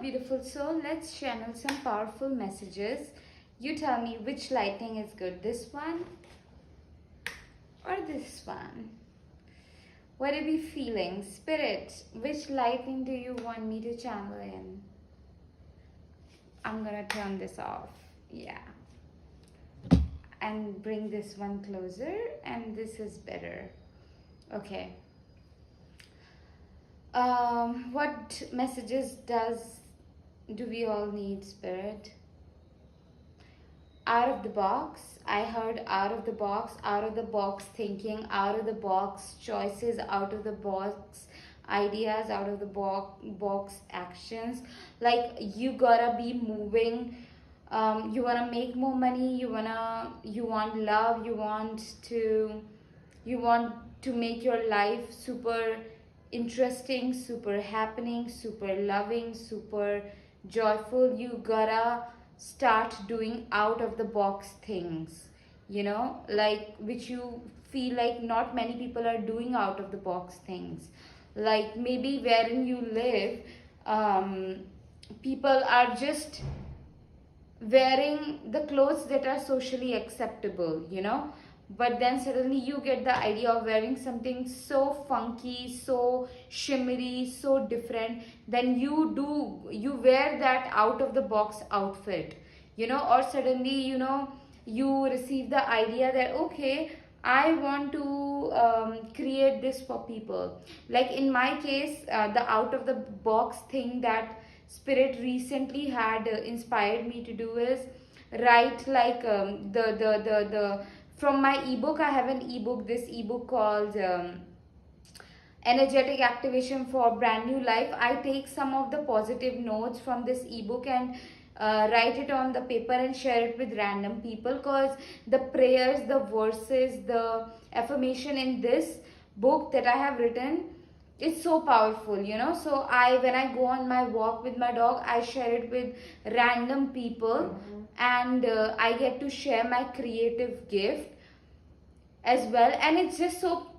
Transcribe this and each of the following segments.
beautiful soul. Let's channel some powerful messages. You tell me which lighting is good, this one or this one? What are we feeling? Spirit, which lighting do you want me to channel in? I'm gonna turn this off. Yeah. And bring this one closer, and this is better. Okay. What messages do we all need, Spirit? Out of the box. I heard out of the box thinking, out of the box choices, out of the box ideas, out of the box actions. Like you gotta be moving. You wanna make more money. You want love. You want to make your life super interesting, super happening, super loving, super joyful. You gotta start doing out of the box things, like which you feel like not many people are doing out of the box things. Like maybe wherein you live, people are just wearing the clothes that are socially acceptable, but then suddenly you get the idea of wearing something so funky, so shimmery, so different. Then you wear that out of the box outfit, or suddenly you receive the idea that okay, I want to create this for people. Like in my case, the out of the box thing that Spirit recently had inspired me to do is write like the from my ebook. I have an ebook, this ebook called Energetic Activation for Brand New Life. I take some of the positive notes from this ebook and write it on the paper and share it with random people, because the prayers, the verses, the affirmation in this book that I have written, it's so powerful, so when I go on my walk with my dog, I share it with random people. And I get to share my creative gift as well, and it's just so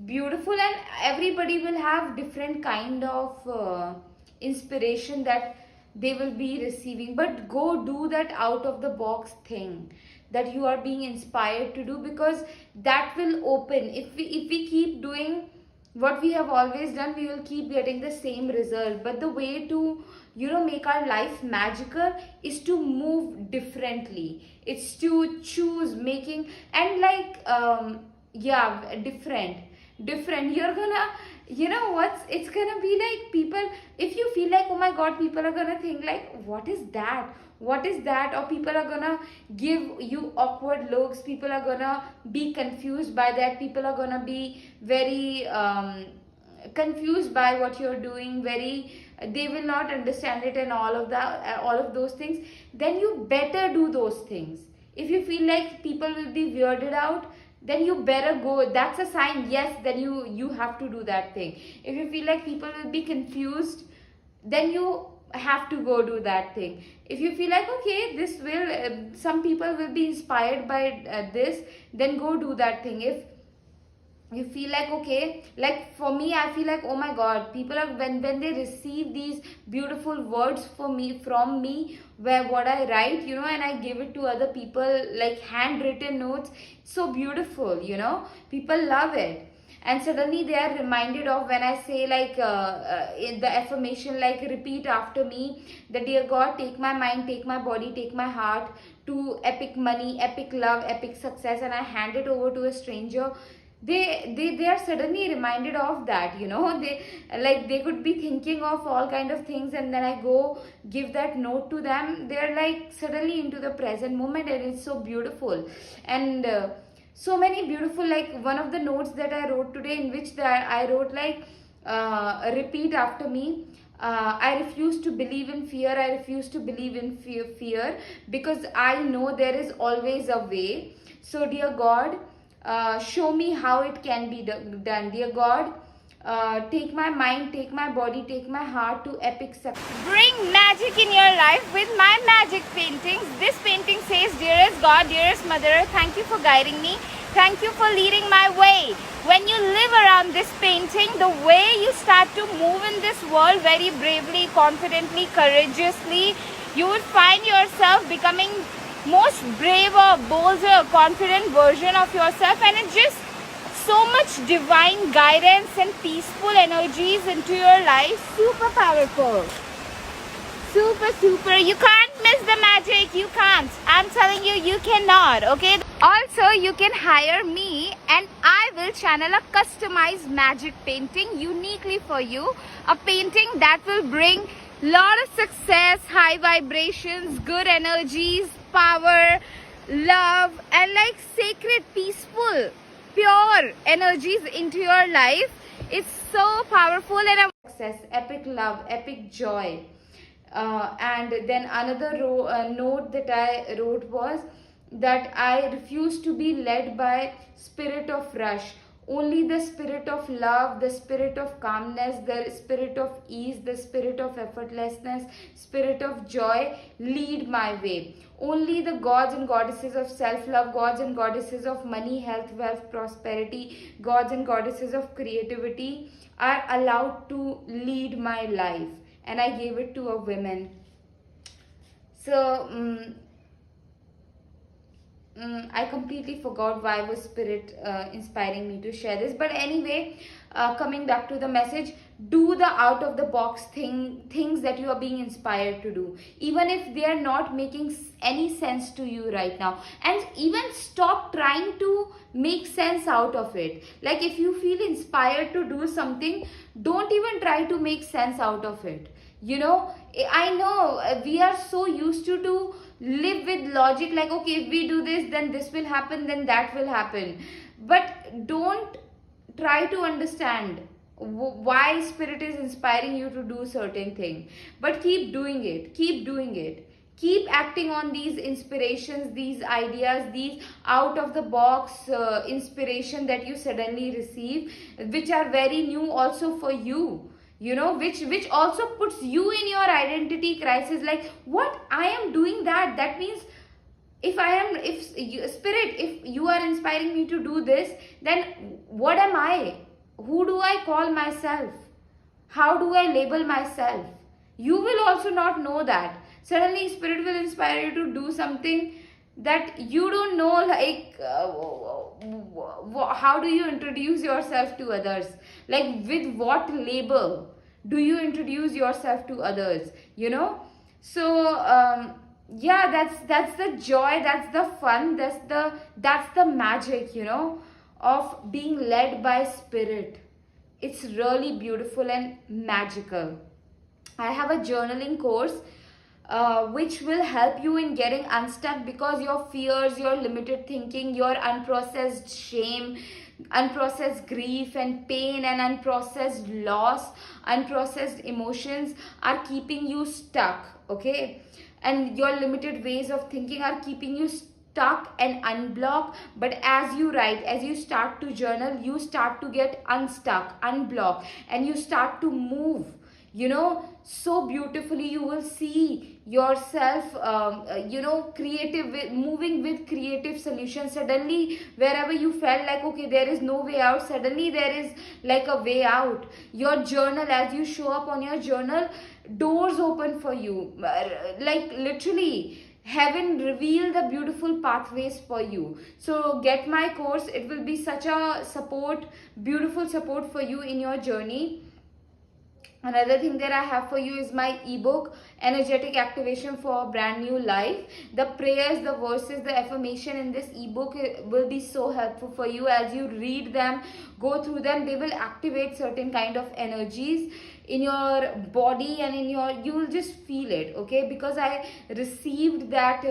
beautiful, and everybody will have different kind of inspiration that they will be receiving. But go do that out of the box thing that you are being inspired to do, because that will open. If we keep doing what we have always done, we will keep getting the same result. But the way to make our life magical is to move differently. It's to choose making, and like different you're gonna, it's gonna be like people, if you feel like oh my god, people are gonna think like what is that, or people are gonna give you awkward looks, people are gonna be confused by that, people are gonna be very confused by what you're doing, they will not understand it, and all of those things. Then you better do those things. If you feel like people will be weirded out, then you better go. That's a sign, yes, then you have to do that thing. If you feel like people will be confused, then you have to go do that thing. If you feel like okay, this will some people will be inspired by this, then go do that thing. If you feel like okay, like for me, I feel like oh my god, people are, when they receive these beautiful words from me, where what I write, and I give it to other people, like handwritten notes, so beautiful, people love it. And suddenly they are reminded of when I say like in the affirmation, like repeat after me, that dear God, take my mind, take my body, take my heart to epic money, epic love, epic success, and I hand it over to a stranger. They are suddenly reminded of that, they could be thinking of all kind of things, and then I go give that note to them. They're like suddenly into the present moment, and it's so beautiful. And so many beautiful, like one of the notes that I wrote today, in which I wrote like repeat after me, I refuse to believe in fear, I refuse to believe in fear, because I know there is always a way. So dear God, show me how it can be done. Dear God, take my mind, take my body, take my heart to epic success. Bring magic in your life with my magic paintings. This painting says, dearest God, dearest Mother, thank you for guiding me. Thank you for leading my way. When you live around this painting, the way you start to move in this world very bravely, confidently, courageously, you would find yourself becoming most braver, bolder, confident version of yourself, and it's just so much divine guidance and peaceful energies into your life. Super powerful. Super. You can't miss the magic. You can't. I'm telling you, you cannot. Okay. Also, you can hire me and I will channel a customized magic painting uniquely for you. A painting that will bring lot of success, high vibrations, good energies, power, love, and like sacred, peaceful, pure energies into your life. It's so powerful and a success, epic love, epic joy. And then another note that I wrote was that I refuse to be led by spirit of rush. Only the spirit of love, the spirit of calmness, the spirit of ease, the spirit of effortlessness, spirit of joy lead my way. Only the gods and goddesses of self-love, gods and goddesses of money, health, wealth, prosperity, gods and goddesses of creativity are allowed to lead my life. And I gave it to a woman. So I completely forgot why was spirit inspiring me to share this. But anyway, coming back to the message, do the out of the box things that you are being inspired to do, even if they are not making any sense to you right now, and even stop trying to make sense out of it. Like if you feel inspired to do something, don't even try to make sense out of it. You know, I know we are so used to live with logic, like okay, if we do this, then this will happen, then that will happen. But don't try to understand why spirit is inspiring you to do certain thing, but keep doing it, keep acting on these inspirations, these ideas, these out of the box inspiration that you suddenly receive, which are very new also for you. You know, which also puts you in your identity crisis, like what I am doing, that means if you, spirit, if you are inspiring me to do this, then what am I? Who do I call myself? How do I label myself? You will also not know that. Suddenly spirit will inspire you to do something that you don't know, like how do you introduce yourself to others, like with what label do you introduce yourself to others, you know? So yeah, that's the joy, that's the fun, that's the magic, you know, of being led by spirit. It's really beautiful and magical. I have a journaling course which will help you in getting unstuck, because your fears, your limited thinking, your unprocessed shame, unprocessed grief and pain, and unprocessed loss, unprocessed emotions are keeping you stuck, okay? And your limited ways of thinking are keeping you stuck and unblocked. But as you write, as you start to journal, you start to get unstuck, unblocked, and you start to move, you know, so beautifully. You will see yourself you know, moving with creative solutions. Suddenly wherever you felt like okay, there is no way out, suddenly there is like a way out. Your journal, as you show up on your journal, doors open for you, like literally heaven reveal the beautiful pathways for you. So get my course, it will be such a support, beautiful support for you in your journey. Another thing that I have for you is my ebook, Energetic Activation for a Brand New Life. The prayers, the verses, the affirmation in this ebook will be so helpful for you. As you read them, go through them, they will activate certain kind of energies in your body, and in your, you will just feel it, okay? Because I received that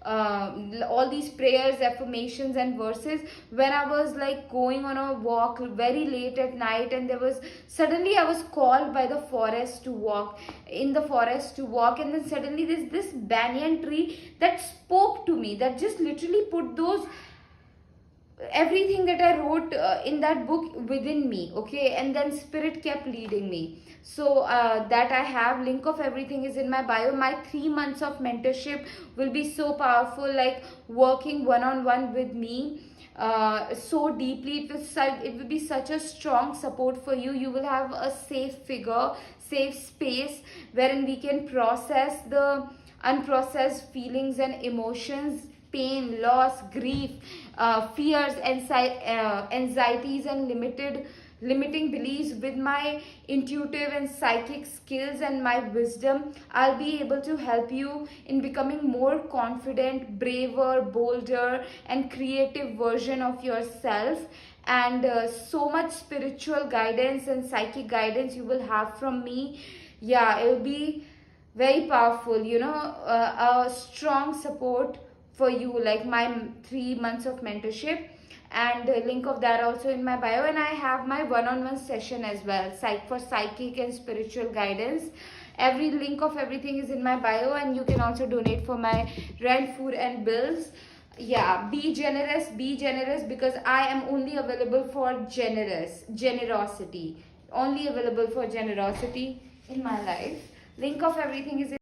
all these prayers, affirmations and verses when I was like going on a walk very late at night, and there was suddenly I was called by the forest to walk in the forest to walk, and then suddenly there's this banyan tree that spoke to me, that just literally put those everything that I wrote in that book within me, okay? And then spirit kept leading me. So that I have, link of everything is in my bio. My 3 months of mentorship will be so powerful, like working one-on-one with me, so deeply. It will be such a strong support for you. You will have a safe figure, safe space wherein we can process the unprocessed feelings and emotions, pain, loss, grief, fears, anxieties, and limiting beliefs. With my intuitive and psychic skills and my wisdom, I'll be able to help you in becoming more confident, braver, bolder, and creative version of yourself. And so much spiritual guidance and psychic guidance you will have from me. Yeah, it will be very powerful, a strong support for you, like my 3 months of mentorship. And link of that also in my bio. And I have my one-on-one session as well, for psychic and spiritual guidance. Every link of everything is in my bio, and you can also donate for my rent, food, and bills. Yeah, be generous, because I am only available for generosity, only available for generosity in my life. Link of everything is in